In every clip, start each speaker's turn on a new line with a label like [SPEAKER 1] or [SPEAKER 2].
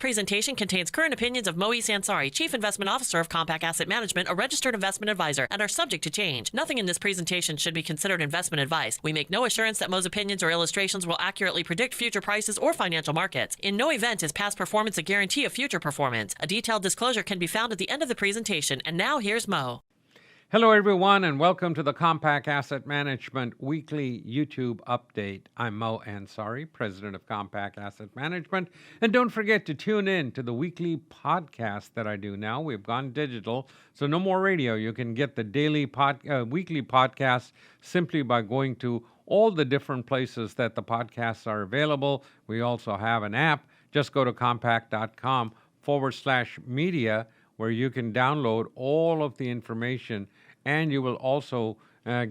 [SPEAKER 1] presentation contains current opinions of Moise Ansari, Chief Investment Officer of Compak Asset Management, a registered investment advisor, and are subject to change. Nothing in this presentation should be considered investment advice. We make no assurance that Mo's opinions or illustrations will accurately predict future prices or financial markets. In no event is past performance a guarantee of future performance. A detailed disclosure can be found at the end of the presentation. And now here's Mo.
[SPEAKER 2] Hello, everyone, and welcome to the Compak Asset Management Weekly YouTube Update. I'm Mo Ansari, President of Compak Asset Management. And don't forget to tune in to the weekly podcast that I do now. We've gone digital, so no more radio. You can get the weekly podcast simply by going to all the different places that the podcasts are available. We also have an app. Just go to compak.com/media, where you can download all of the information, and you will also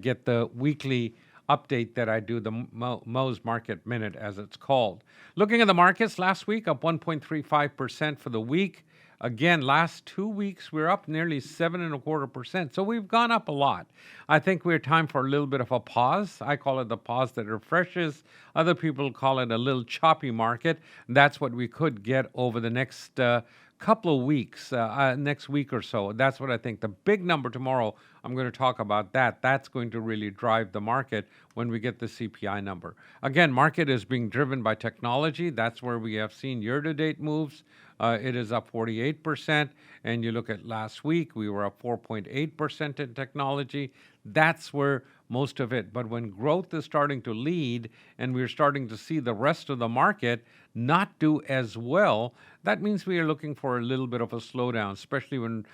[SPEAKER 2] get the weekly update that I do, the Mo's Market Minute, as it's called. Looking at the markets, last week up 1.35% for the week. Again, last 2 weeks, we're up nearly 7.25%. So we've gone up a lot. I think we're time for a little bit of a pause. I call it the pause that refreshes. Other people call it a little choppy market. That's what we could get over the next couple of weeks, next week or so. That's what I think. The big number tomorrow, I'm going to talk about that. That's going to really drive the market when we get the CPI number. Again, market is being driven by technology. That's where we have seen year-to-date moves. It is up 48%. And you look at last week, we were up 4.8% in technology. That's where most of it. But when growth is starting to lead and we're starting to see the rest of the market not do as well, that means we are looking for a little bit of a slowdown, especially when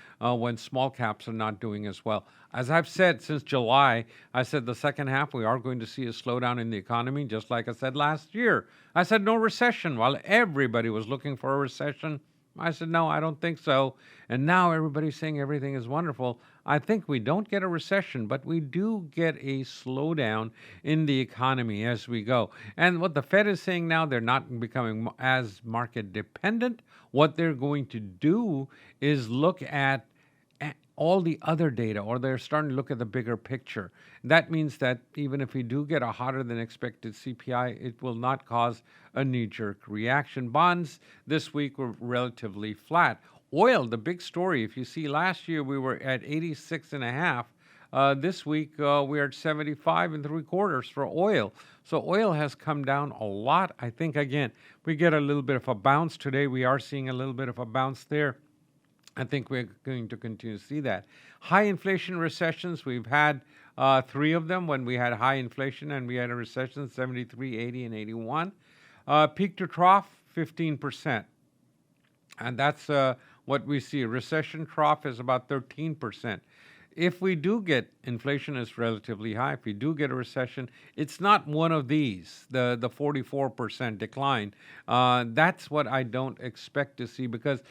[SPEAKER 2] small caps are not doing as well. As I've said since July, I said the second half we are going to see a slowdown in the economy, just like I said last year. I said no recession. While everybody was looking for a recession, I said, no, I don't think so. And now everybody's saying everything is wonderful. I think we don't get a recession, but we do get a slowdown in the economy as we go. And what the Fed is saying now, they're not becoming as market dependent. What they're going to do is look at all the other data, or they're starting to look at the bigger picture. That means that even if we do get a hotter than expected CPI, it will not cause a knee-jerk reaction. Bonds this week were relatively flat. Oil, the big story. If you see, last year we were at 86.5. This week we're at 75.75 for oil. So oil has come down a lot. I think, again, we get a little bit of a bounce today. We are seeing a little bit of a bounce there. I think we're going to continue to see that. High inflation recessions, we've had 3 of them when we had high inflation and we had a recession, 73, 80, and 81. Peak to trough, 15%. And that's what we see. Recession trough is about 13%. If we do get inflation is relatively high, if we do get a recession, it's not one of these, the 44% decline. That's what I don't expect to see, because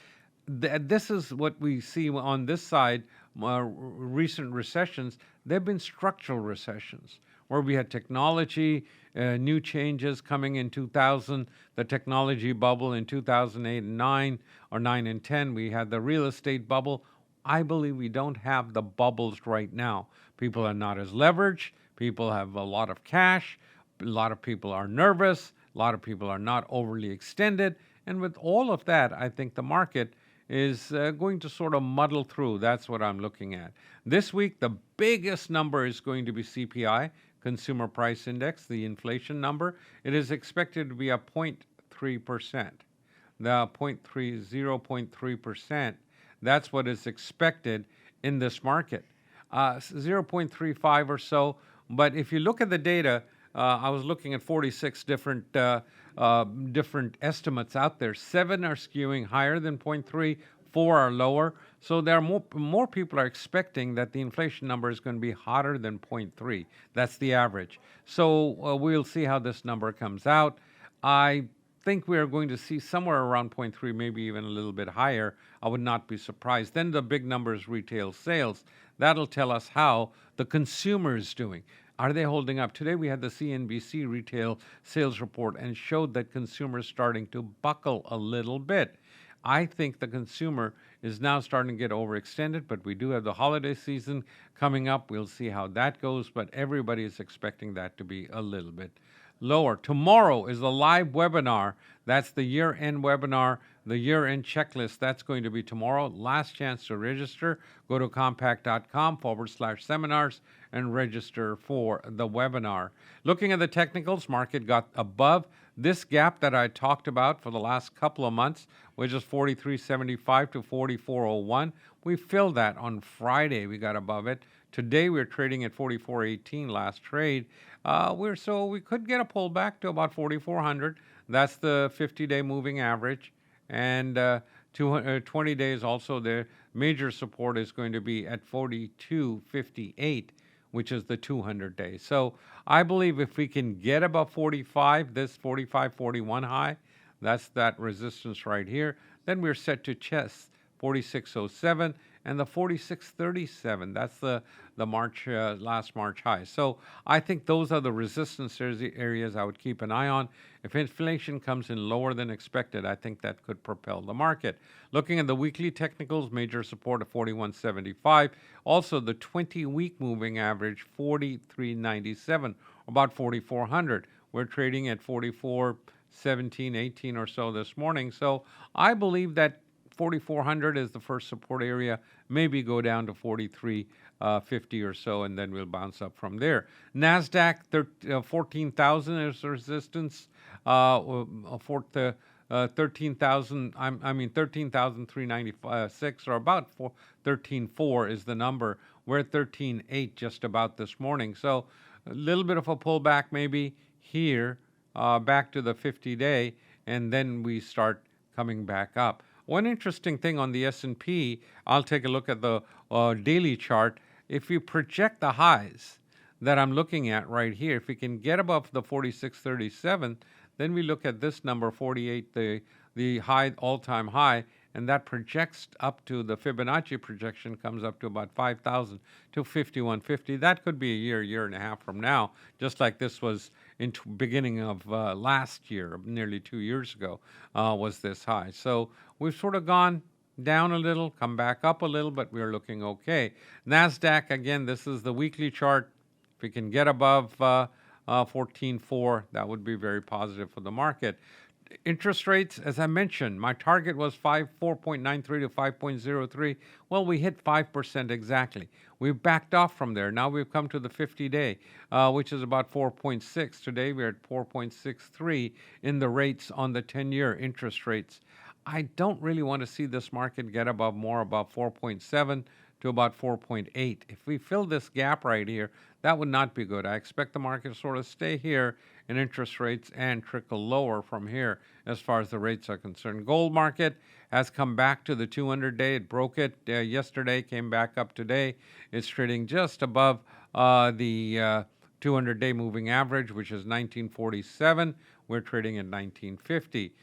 [SPEAKER 2] this is what we see on this side. Recent recessions, they've been structural recessions where we had technology, new changes coming in 2000, the technology bubble in 2008 and 9, or 9 and 10. We had the real estate bubble. I believe we don't have the bubbles right now. People are not as leveraged. People have a lot of cash. A lot of people are nervous. A lot of people are not overly extended. And with all of that, I think the market is going to sort of muddle through. That's what I'm looking at. This week, the biggest number is going to be CPI, Consumer Price Index, the inflation number. It is expected to be a 0.3%. The 0.3%, that's what is expected in this market. 0.35 or so. But if you look at the data, I was looking at 46 different estimates out there. 7 are skewing higher than 0.3, 4 are lower. So there are more people are expecting that the inflation number is going to be hotter than 0.3. That's the average. So we'll see how this number comes out. I think we are going to see somewhere around 0.3, maybe even a little bit higher. I would not be surprised. Then the big number is retail sales. That'll tell us how the consumer is doing. Are they holding up? Today we had the CNBC retail sales report and showed that consumers starting to buckle a little bit. I think the consumer is now starting to get overextended, but we do have the holiday season coming up. We'll see how that goes, but everybody is expecting that to be a little bit lower. Tomorrow is the live webinar. That's the year-end webinar, the year-end checklist. That's going to be tomorrow. Last chance to register. Go to compak.com/seminars and register for the webinar. Looking at the technicals, market got above this gap that I talked about for the last couple of months, which is 43.75 to 44.01. We filled that on Friday. We got above it. Today we're trading at 44.18 last trade. So we could get a pullback to about 4,400. That's the 50-day moving average. And 20 days also there. Major support is going to be at 42.58, which is the 200-day. So I believe if we can get above 45, this 45.41 high, that's that resistance right here, then we're set to chest 46.07 and the 46.37. That's the last March high. So I think those are the resistance areas I would keep an eye on. If inflation comes in lower than expected, I think that could propel the market. Looking at the weekly technicals, major support of 41.75. Also the 20-week moving average 43.97, about 4,400. We're trading at 44.17, 18 or so this morning. So I believe that 4,400 is the first support area, maybe go down to 43.50 or so, and then we'll bounce up from there. NASDAQ, 14,000 is resistance. 13,396, or about 13.4 is the number. We're at 13.8 just about this morning. So a little bit of a pullback maybe here, back to the 50-day, and then we start coming back up. One interesting thing on the S&P, I'll take a look at the daily chart. If you project the highs that I'm looking at right here, if we can get above the 46.37, then we look at this number, 48, the high, all-time high, and that projects up to the Fibonacci projection comes up to about 5,000 to 51.50. That could be a year and a half from now, just like this was in beginning of last year, nearly 2 years ago, was this high. So we've sort of gone down a little, come back up a little, but we're looking okay. NASDAQ, again, this is the weekly chart. If we can get above 14.4, that would be very positive for the market. Interest rates, as I mentioned, my target was 4.93 to 5.03. Well, we hit 5% exactly. We've backed off from there. Now we've come to the 50-day, which is about 4.6. Today we're at 4.63 in the rates on the 10-year interest rates. I don't really want to see this market get above 4.7 to about 4.8. If we fill this gap right here, that would not be good. I expect the market to sort of stay here in interest rates and trickle lower from here as far as the rates are concerned. Gold market has come back to the 200-day. It broke it yesterday, came back up today. It's trading just above the 200-day moving average, which is 1947. We're trading at 1950.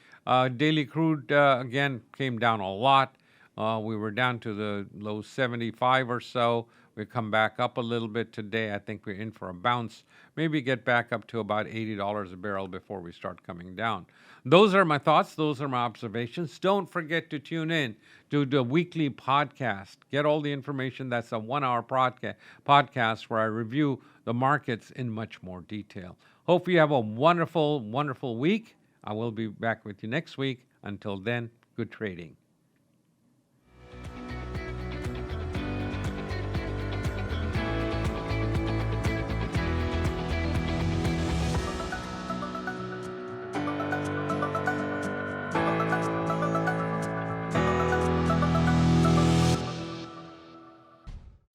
[SPEAKER 2] Daily crude, again, came down a lot. We were down to the low 75 or so. We come back up a little bit today. I think we're in for a bounce. Maybe get back up to about $80 a barrel before we start coming down. Those are my thoughts. Those are my observations. Don't forget to tune in to the weekly podcast. Get all the information. That's a 1-hour podcast where I review the markets in much more detail. Hope you have a wonderful, wonderful week. I will be back with you next week. Until then, good trading.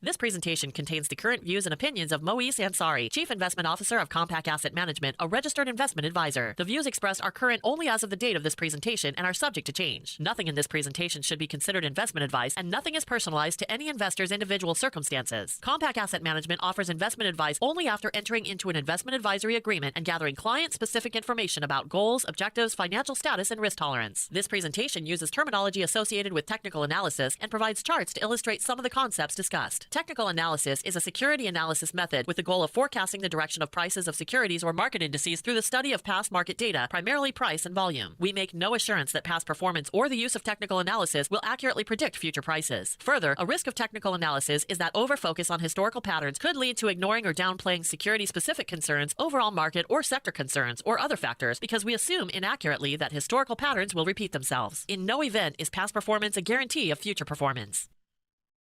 [SPEAKER 1] This presentation contains the current views and opinions of Moise Ansari, Chief Investment Officer of Compak Asset Management, a registered investment advisor. The views expressed are current only as of the date of this presentation and are subject to change. Nothing in this presentation should be considered investment advice, and nothing is personalized to any investor's individual circumstances. Compak Asset Management offers investment advice only after entering into an investment advisory agreement and gathering client-specific information about goals, objectives, financial status, and risk tolerance. This presentation uses terminology associated with technical analysis and provides charts to illustrate some of the concepts discussed. Technical Technical analysis is a security analysis method with the goal of forecasting the direction of prices of securities or market indices through the study of past market data, primarily price and volume. We make no assurance that past performance or the use of technical analysis will accurately predict future prices. Further, a risk of technical analysis is that over-focus on historical patterns could lead to ignoring or downplaying security-specific concerns, overall market or sector concerns, or other factors because we assume inaccurately that historical patterns will repeat themselves. In no event is past performance a guarantee of future performance.